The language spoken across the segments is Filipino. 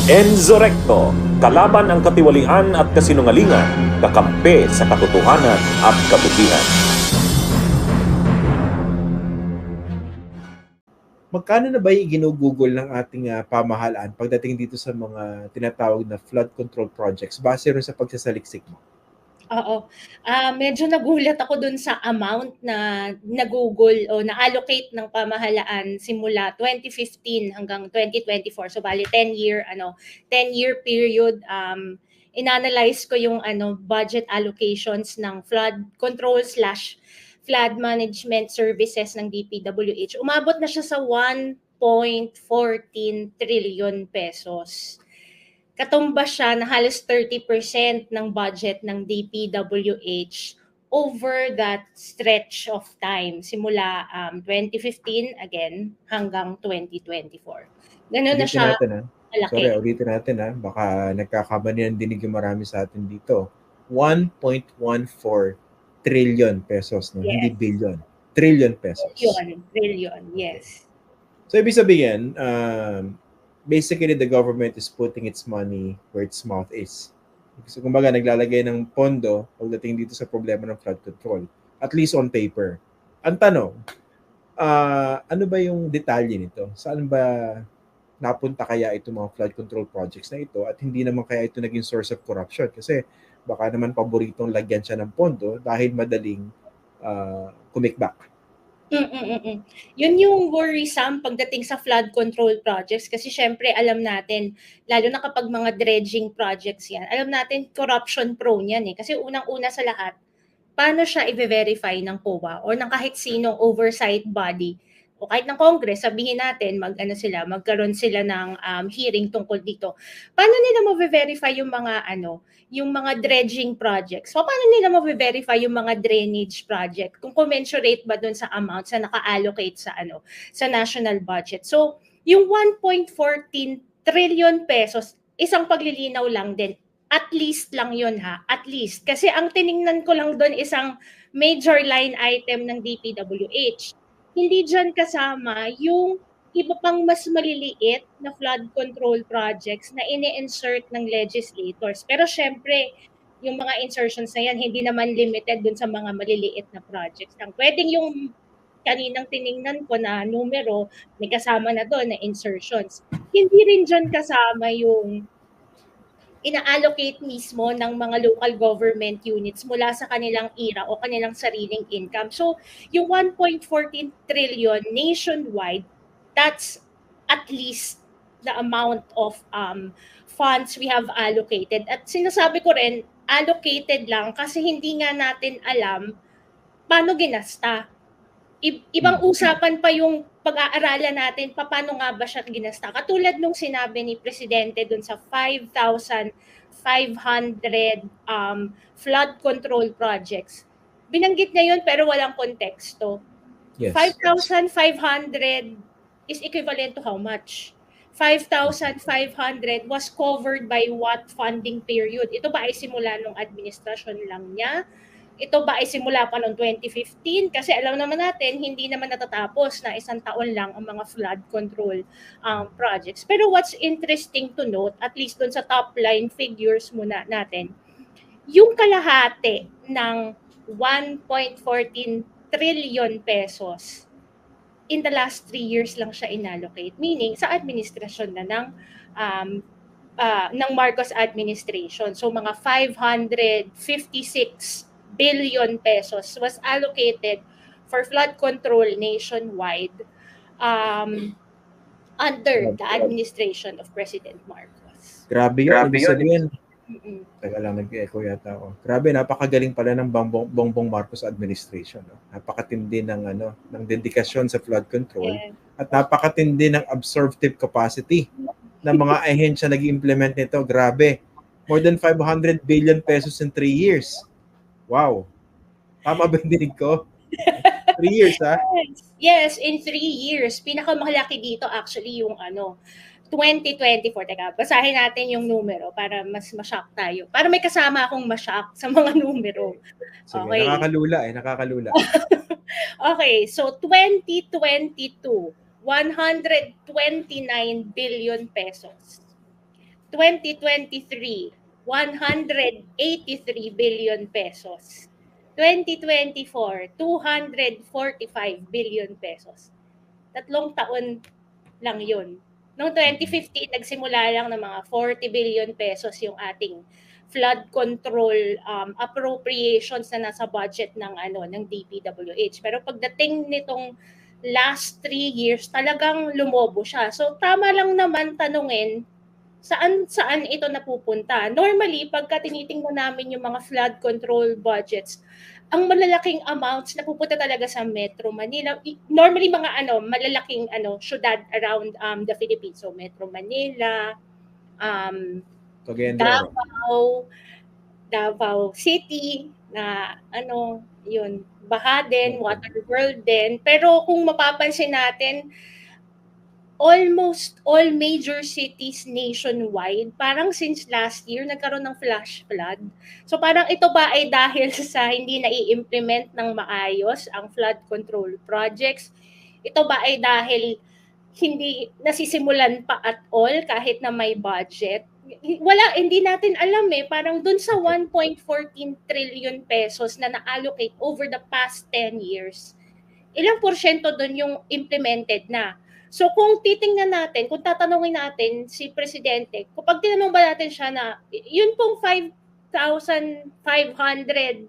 Enzo Recto, kalaban ang katiwalian at kasinungalingan, kakampi sa katotohanan at kabutihan. Magkano na ba yung ginugugol ng ating pamahalaan pagdating dito sa mga tinatawag na flood control projects base rin sa pagsasaliksik mo? Oo. Medyo nagulat ako dun sa amount na nagugol o na-allocate ng pamahalaan simula 2015 hanggang 2024. So bali 10-year period. Inanalyze ko yung budget allocations ng flood control slash flood management services ng DPWH. Umabot na siya sa 1.14 trillion pesos. Katumbas siya na halos 30% ng budget ng DPWH over that stretch of time simula 2015 again hanggang 2024. Ganun na Ulitin siya natin malaki. ulitin natin baka nagkakamali ng dinig yung marami sa atin dito. 1.14 trillion pesos, no? Yes. Hindi billion. Trillion pesos. Trillion, yes. So ibig sabihin, basically the government is putting its money where its mouth is. So kumbaga naglalagay ng pondo pagdating dito sa problema ng flood control, at least on paper. Ang tanong, ano ba yung detalye nito? Saan ba napunta kaya itong mga flood control projects na ito at hindi naman kaya ito naging source of corruption? Kasi baka naman paboritong lagyan siya ng pondo dahil madaling kumikbak. Yun yung worrisome pagdating sa flood control projects kasi syempre alam natin, lalo na kapag mga dredging projects yan, alam natin corruption prone yan kasi unang-una sa lahat, paano siya i-verify ng COA or ng kahit sinong oversight body o kahit ng Congress, sabihin natin magkaroon sila ng hearing tungkol dito. Paano nila ma-verify yung mga dredging projects? So, paano nila ma-verify yung mga drainage project? Kung commensurate ba dun sa amounts na naka-allocate sa national budget. So, yung 1.14 trillion pesos, isang paglilinaw lang din. At least lang yun at least. Kasi ang tiningnan ko lang doon isang major line item ng DPWH. Hindi dyan kasama yung iba pang mas maliliit na flood control projects na ini-insert ng legislators. Pero syempre, yung mga insertions na yan, hindi naman limited dun sa mga maliliit na projects. Ang pwedeng yung kaninang tiningnan ko na numero, may kasama na doon na insertions. Hindi rin dyan kasama yung ina-allocate mismo ng mga local government units mula sa kanilang IRA o kanilang sariling income. So, yung 1.14 trillion nationwide, that's at least the amount of funds we have allocated. At sinasabi ko rin, allocated lang kasi hindi nga natin alam paano ginasta. Ibang usapan pa yung pag-aaralan natin paano nga ba siya ginasta. Katulad nung sinabi ni Presidente dun sa 5,500 flood control projects. Binanggit niya yun pero walang konteksto. Yes. 5,500 is equivalent to how much? 5,500 was covered by what funding period? Ito ba ay simula nung administrasyon lang niya? Ito ba ay simula pa noong 2015? Kasi alam naman natin, hindi naman natatapos na isang taon lang ang mga flood control projects. Pero what's interesting to note, at least doon sa top line figures muna natin, yung kalahati ng 1.14 trillion pesos, in the last 3 years lang siya inallocate. Meaning, sa administrasyon na ng Marcos administration. So, mga 556 billion pesos was allocated for flood control nationwide under the administration of President Marcos. Grabe yun. Ibig sabihin, taga lang, nag-echo yata ako. Grabe, napakagaling pala ng Bongbong Marcos administration. No? Napakatindi ng dedikasyon sa flood control at napakatindi ng absorptive capacity ng mga ahensya nag-implement nito. Grabe. More than 500 billion pesos in 3 years. Wow. Tama ba yung dinig ko? 3 years, ha? Yes, in 3 years. Pinakamalaki dito actually yung 2024. Teka, basahin natin yung numero para mas ma-shock tayo. Para may kasama akong ma-shock sa mga numero. Sige, okay. Nakakalula. Okay, so 2022, 129 billion pesos. 2023, 183 billion pesos. 2024, 245 billion pesos. 3 taon lang yun. Noong 2015, nagsimula lang ng mga 40 billion pesos yung ating flood control appropriations na nasa budget ng DPWH. Pero pagdating nitong last 3 years, talagang lumobo siya. So tama lang naman tanungin saan ito napupunta. Normally, pagka tinitingnan namin yung mga flood control budgets, ang malalaking amounts napupunta talaga sa Metro Manila. Normally malalaking syudad around the Philippines. So Metro Manila, Cagayan de Oro. Davao City na yun, Baha din, Water World din. Pero kung mapapansin natin, almost all major cities nationwide, parang since last year, nagkaroon ng flash flood. So parang ito ba ay dahil sa hindi nai-implement ng maayos ang flood control projects? Ito ba ay dahil hindi nasisimulan pa at all kahit na may budget? Hindi natin alam Parang dun sa 1.14 trillion pesos na na-allocate over the past 10 years, ilang porsyento dun yung implemented na? So kung titingnan natin, kung tatanungin natin si Presidente, kapag tinanong ba natin siya na yun pong 5,500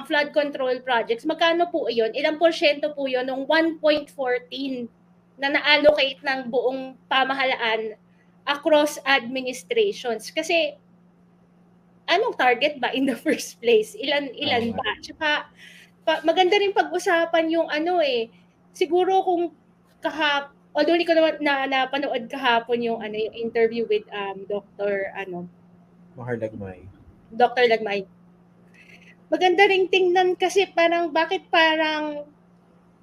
flood control projects, magkano po yun? Ilang porsyento po yun ng 1.14 na na-allocate ng buong pamahalaan across administrations? Kasi anong target ba in the first place? Ilan ba? Tsaka maganda rin pag-usapan yung siguro kung although hindi ko naman napanood kahapon yung yung interview with Dr. Mahar Lagmay. Dr. Lagmay. Maganda ring tingnan kasi bakit parang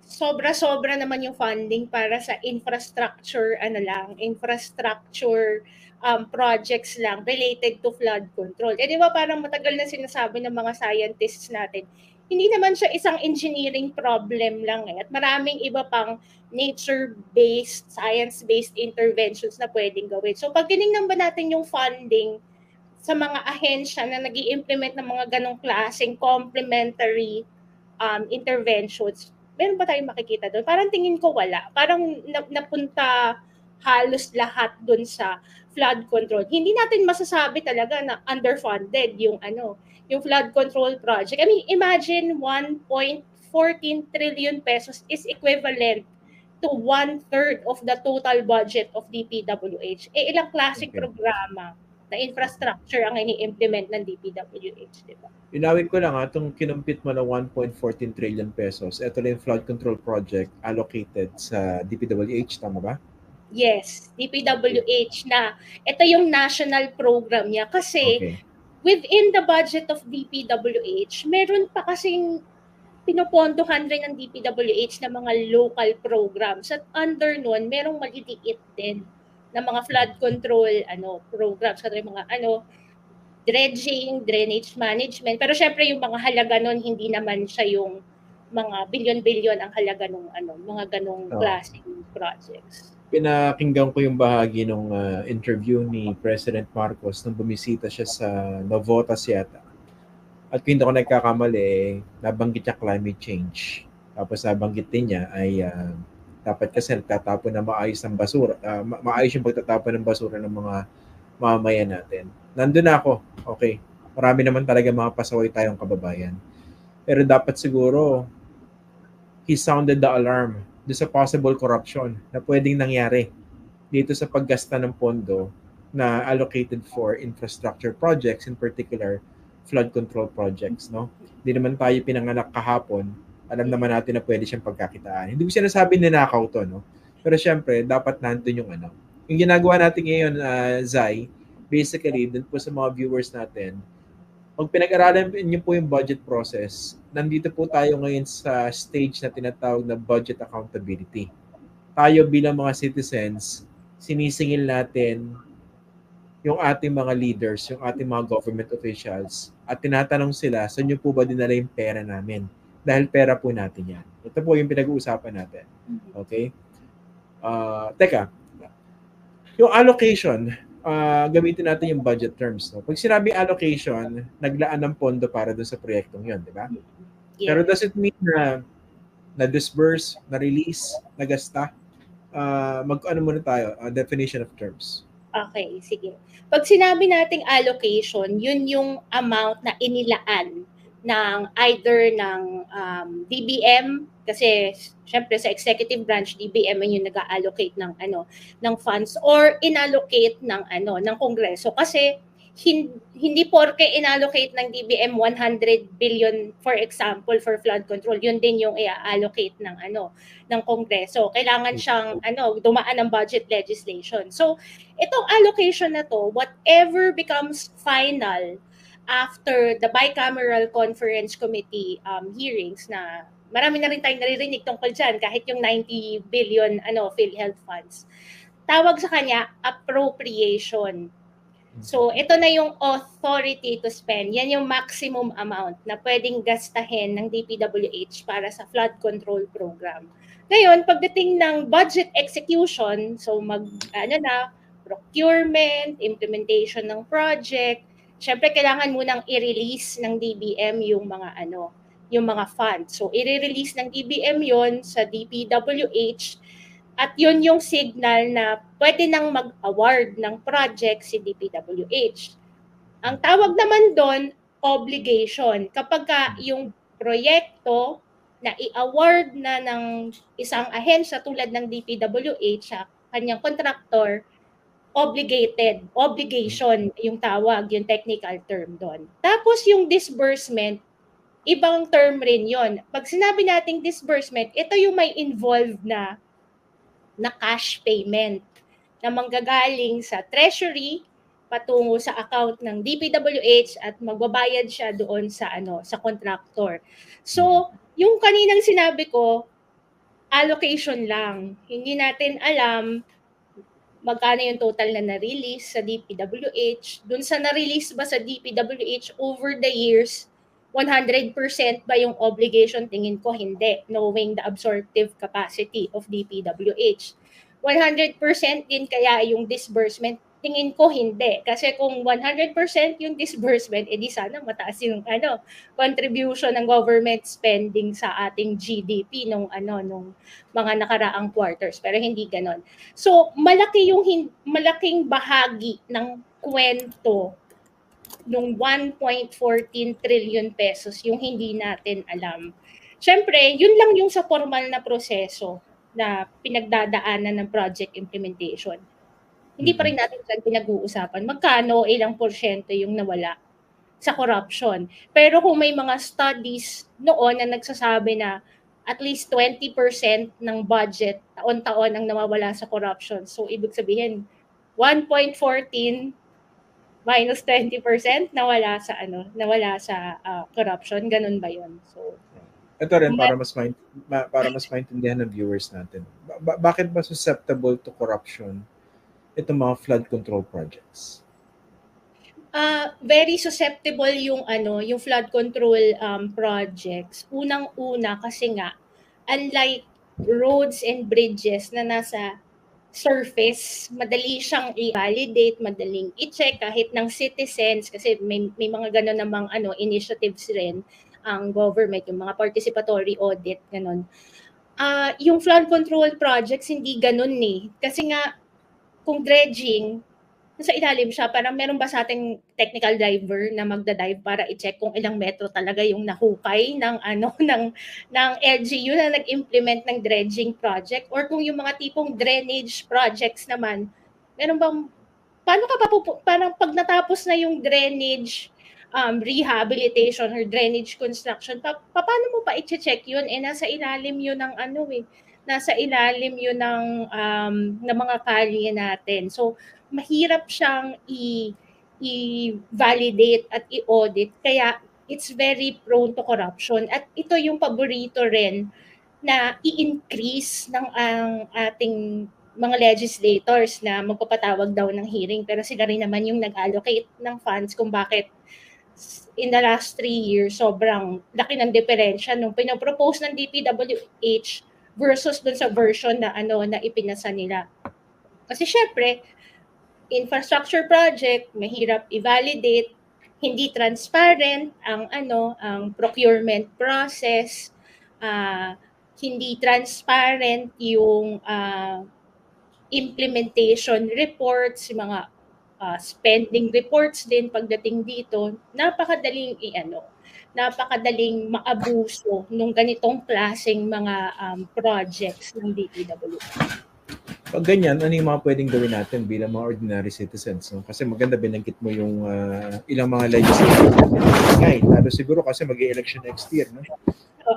sobra-sobra naman yung funding para sa infrastructure projects lang related to flood control. Di ba parang matagal na sinasabi ng mga scientists natin, hindi naman siya isang engineering problem lang at maraming iba pang nature-based, science-based interventions na pwedeng gawin. So pag tinignan ba natin yung funding sa mga ahensya na nag-i-implement ng mga ganong klaseng complementary interventions, meron ba tayong makikita doon? Parang tingin ko wala. Parang napunta halos lahat doon sa flood control. Hindi natin masasabi talaga na underfunded yung flood control project. I mean, imagine 1.14 trillion pesos is equivalent to 1/3 of the total budget of DPWH. Ilang klaseng programa na infrastructure ang ini-implement ng DPWH, di ba? Inawin ko lang itong kinumpit mo na 1.14 trillion pesos. Ito lang yung flood control project allocated sa DPWH, tama ba? Yes, DPWH na. Ito yung national program niya kasi within the budget of DPWH, meron pa kasing pinopondohan rin ng DPWH na mga local programs. At under nun, merong maliliit din na mga flood control programs, katulad mga dredging, drainage management. Pero syempre yung mga halaga nun, hindi naman siya yung mga bilyon-bilyon ang halaga ng mga ganong klaseng projects. Pinakinggan ko yung bahagi ng interview ni President Marcos nung bumisita siya sa Navotas yata. At kung hindi ako nagkakamali, nabanggit niya climate change. Tapos nabanggit din niya ay dapat kasi nagtatapon na maayos ng basura. Maayos yung pagtatapon ng basura ng mga mamamayan natin. Nandun na ako. Okay. Marami naman talaga mga pasaway tayong kababayan. Pero dapat siguro, he sounded the alarm doon sa possible corruption na pwedeng nangyari dito sa paggasta ng pondo na allocated for infrastructure projects, in particular, flood control projects. No? Hindi naman tayo pinanganak kahapon, alam naman natin na pwede siyang pagkakitaan. Hindi ko sinasabi ninakaw to, no? Pero syempre, dapat nandun yung Yung ginagawa natin ngayon, Zai, basically, dun po sa mga viewers natin, pag pinag-aralan niyo po yung budget process, nandito po tayo ngayon sa stage na tinatawag na budget accountability. Tayo bilang mga citizens, sinisingil natin yung ating mga leaders, yung ating mga government officials, at tinatanong sila, saan nyo po ba dinala yung pera namin? Dahil pera po natin yan. Ito po yung pinag-uusapan natin. Okay? Teka, yung allocation gamitin natin yung budget terms. No? Pag sinabi allocation, naglaan ng pondo para doon sa proyektong yun, di ba? Pero does it mean na na-disburse, na-release, nagasta? Mag-ano muna tayo, definition of terms. Okay, sige. Pag sinabi nating allocation, yun yung amount na inilaan ng either ng DBM, kasi syempre sa executive branch DBM yung nag-allocate ng ng funds, or inallocate ng Kongreso, kasi hindi porke inallocate ng DBM 100 billion for example for flood control, yun din yung i-allocate ng Kongreso. Kailangan siyang dumaan ng budget legislation. So itong allocation na to, whatever becomes final after the bicameral conference committee hearings, na marami na rin tayong naririnig tungkol dyan, kahit yung 90 billion PhilHealth funds, tawag sa kanya appropriation. So ito na yung authority to spend. Yan yung maximum amount na pwedeng gastahin ng DPWH para sa flood control program. Ngayon, pagdating ng budget execution, so procurement, implementation ng project, syempre kailangan munang i-release ng DBM yung mga funds. So i-release ng DBM yon sa DPWH, at yun yung signal na pwede nang mag-award ng project si DPWH. Ang tawag naman doon, obligation. Kapag yung proyekto na i-award na ng isang ahensya tulad ng DPWH sa kanyang contractor, obligation yung tawag, yung technical term doon. Tapos yung disbursement, ibang term rin yon. Pag sinabi nating disbursement, ito yung may involved na cash payment na manggagaling sa treasury patungo sa account ng DPWH at magbabayad siya doon sa sa contractor. So, yung kaninang sinabi ko, allocation lang. Hindi natin alam magkano yung total na na-release sa DPWH. Doon sa na-release ba sa DPWH over the years, 100% ba yung obligation? Tingin ko hindi, knowing the absorptive capacity of DPWH. 100% din kaya yung disbursement? Tingin ko hindi. Kasi kung 100% yung disbursement, edi sana mataas yung contribution ng government spending sa ating GDP nung mga nakaraang quarters. Pero hindi ganon. So, malaking bahagi ng kwento nung 1.14 trillion pesos yung hindi natin alam. Siyempre, yun lang yung sa formal na proseso na pinagdadaanan ng project implementation. Hindi pa rin natin dyan pinag-uusapan magkano, ilang porsyento yung nawala sa corruption. Pero kung may mga studies noon na nagsasabi na at least 20% ng budget taon-taon ang nawawala sa corruption. So, ibig sabihin, 1.14 minus 20% nawala sa corruption. Ganun ba yun? So, ito rin para mas maintindihan ng viewers natin. Bakit ba susceptible to corruption itong mga flood control projects? Very susceptible yung flood control projects. Unang-una kasi nga, unlike roads and bridges na nasa surface, madali siyang i-validate, madaling i-check kahit ng citizens, kasi may mga gano'n namang initiatives rin ang government, yung mga participatory audit, gano'n. Yung flood control projects, hindi gano'n Kasi nga, kung dredging, nasa ilalim siya, parang meron ba sa ating technical diver na magda-dive para i-check kung ilang metro talaga yung nahukay ng LGU na nag-implement ng dredging project, or kung yung mga tipong drainage projects naman, meron bang parang pag natapos na yung drainage rehabilitation or drainage construction, paano mo pa i-check yun? Nasa ilalim yun ng nasa ilalim yun ng mga kalye natin. So, mahirap siyang i-validate at i-audit. Kaya, it's very prone to corruption. At ito yung paborito rin na i-increase ng ang ating mga legislators na magpapatawag daw ng hearing. Pero sila rin naman yung nag-allocate ng funds kung bakit in the last 3 years, sobrang laki ng diferensya nung pinapropose ng DPWH versus dun sa version na na ipinasa nila. Kasi syempre, infrastructure project, mahirap i-validate, hindi transparent ang procurement process, hindi transparent yung implementation reports, yung mga spending reports din pagdating dito. Napakadaling maabuso nung ganitong klaseng mga projects ng DPWH. Pag ganyan, ano yung mga pwedeng gawin natin bilang mga ordinary citizens? No? Kasi maganda binanggit mo yung ilang mga legislation ngay. Lalo siguro kasi mag-election next year. No?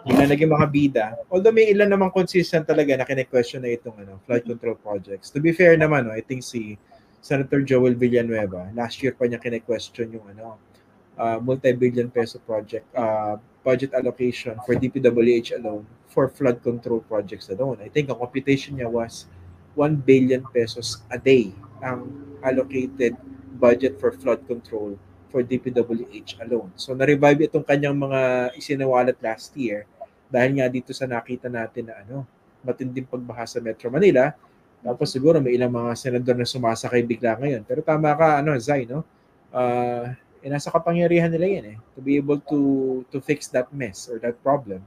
Bigla naging mga bida. Although may ilan namang consistent talaga na kine-question na itong flood control projects. To be fair naman, I think si Senator Joel Villanueva, last year pa niya kine-question yung multi-billion peso project budget allocation for DPWH alone for flood control projects alone. I think ang computation niya was 1 billion pesos a day ang allocated budget for flood control for DPWH alone. So na-revive itong kanyang mga isinawalat last year dahil nga dito sa nakita natin na matinding pagbaha sa Metro Manila. Tapos siguro may ilang mga senador na sumasakay bigla ngayon. Pero tama ka Zai, no? Nasa kapangyarihan nila yan to be able to fix that mess or that problem.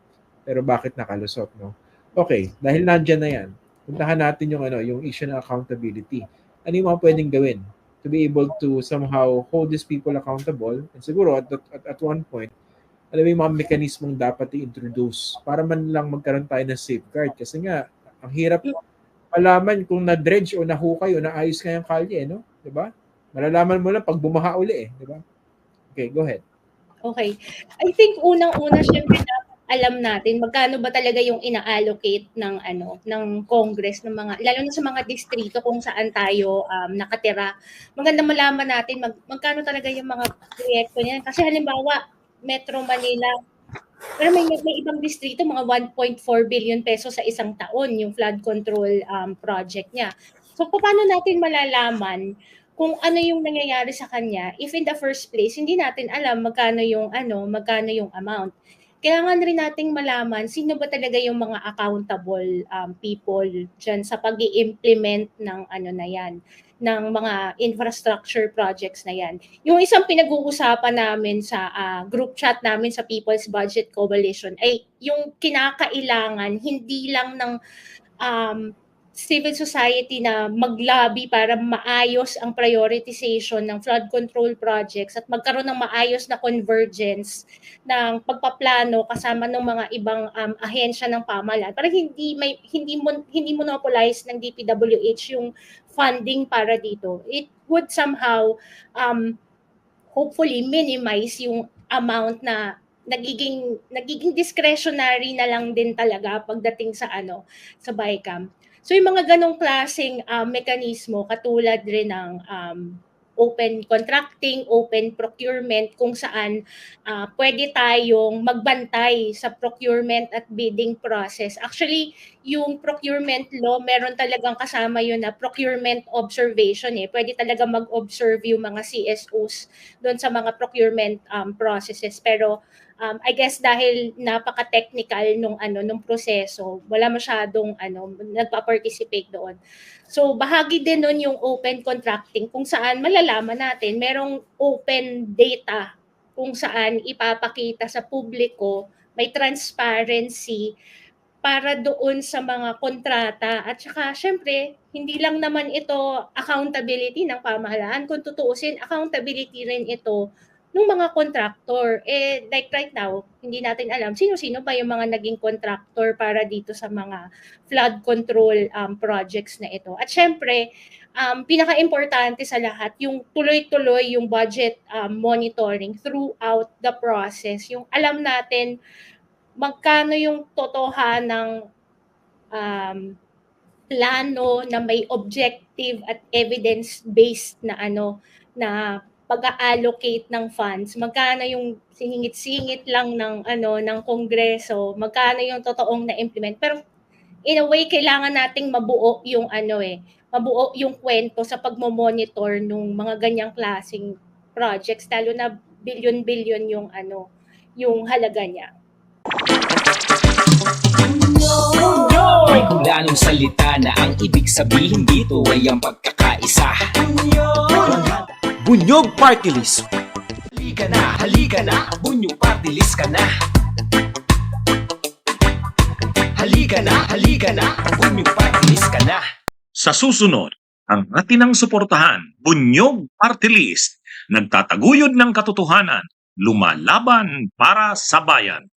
Pero bakit nakalusot, no? Okay, dahil nandiyan na yan, puntahan natin yung issue ng accountability. Ano yung mga pwedeng gawin to be able to somehow hold these people accountable? And siguro at one point, alam mo yung mga mekanismong dapat i-introduce para man lang magkaroon tayo ng safeguard. Kasi nga, ang hirap malaman kung na-dredge o nahukay o naayos nga yung kalye, no? Diba? Malalaman mo lang pag bumaha uli, diba? Okay, go ahead. Okay. I think unang-una, syempre alam natin magkano ba talaga yung ina-allocate ng Congress ng mga lalo na sa mga distrito kung saan tayo nakatira. Maganda malaman natin magkano talaga yung mga proyekto niyan kasi halimbawa Metro Manila pero may ibang distrito mga 1.4 billion pesos sa isang taon yung flood control project niya. So paano natin malalaman kung ano yung nangyayari sa kanya if in the first place hindi natin alam magkano yung amount. Kailangan rin nating malaman sino ba talaga yung mga accountable people dyan sa pag-i-implement ng na yan, ng mga infrastructure projects na yan. Yung isang pinag-uusapan namin sa group chat namin sa People's Budget Coalition ay yung kinakailangan hindi lang ng civil society na mag-lobby para maayos ang prioritization ng flood control projects at magkaroon ng maayos na convergence ng pagpaplano kasama ng mga ibang ahensya ng pamahalaan para hindi monopolize ng DPWH yung funding para dito. It would somehow hopefully minimize yung amount na nagiging discretionary na lang din talaga pagdating sa sa BICAM. So yung mga ganong klaseng mekanismo katulad rin ng open contracting, open procurement kung saan pwede tayong magbantay sa procurement at bidding process. Actually, yung procurement law, meron talagang kasama yun na procurement observation Pwede talaga mag-observe yung mga CSOs doon sa mga procurement processes. Pero I guess dahil napaka-technical nung proseso, wala masyadong nagpa-participate doon. So bahagi din nun yung open contracting kung saan malalaman natin merong open data kung saan ipapakita sa publiko, may transparency para doon sa mga kontrata at saka syempre hindi lang naman ito accountability ng pamahalaan, kung tutuusin accountability rin ito ng mga contractor. Like right now, hindi natin alam sino-sino ba yung mga naging contractor para dito sa mga flood control projects na ito. At syempre, pinaka-importante sa lahat, yung tuloy-tuloy yung budget monitoring throughout the process. Yung alam natin magkano yung totohanang plano na may objective at evidence-based na na pag-allocate ng funds, magkano yung siningit-singit lang ng Kongreso, magkano yung totoong na-implement. Pero in a way, kailangan nating mabuo yung mabuo yung kwento sa pagmo-monitor ng mga ganyang klaseng projects, lalo na billion-billion yung halaga niya. No! May hulanong salita na ang ibig sabihin dito ay ang pagkakaisa. Bunyog Party List. Halika na, Bunyog Party List ka na. Halika na, Bunyog Party List ka na. Sa susunod, ang atinang suportahan, Bunyog Party List, nagtataguyod ng katotohanan, lumalaban para sa bayan.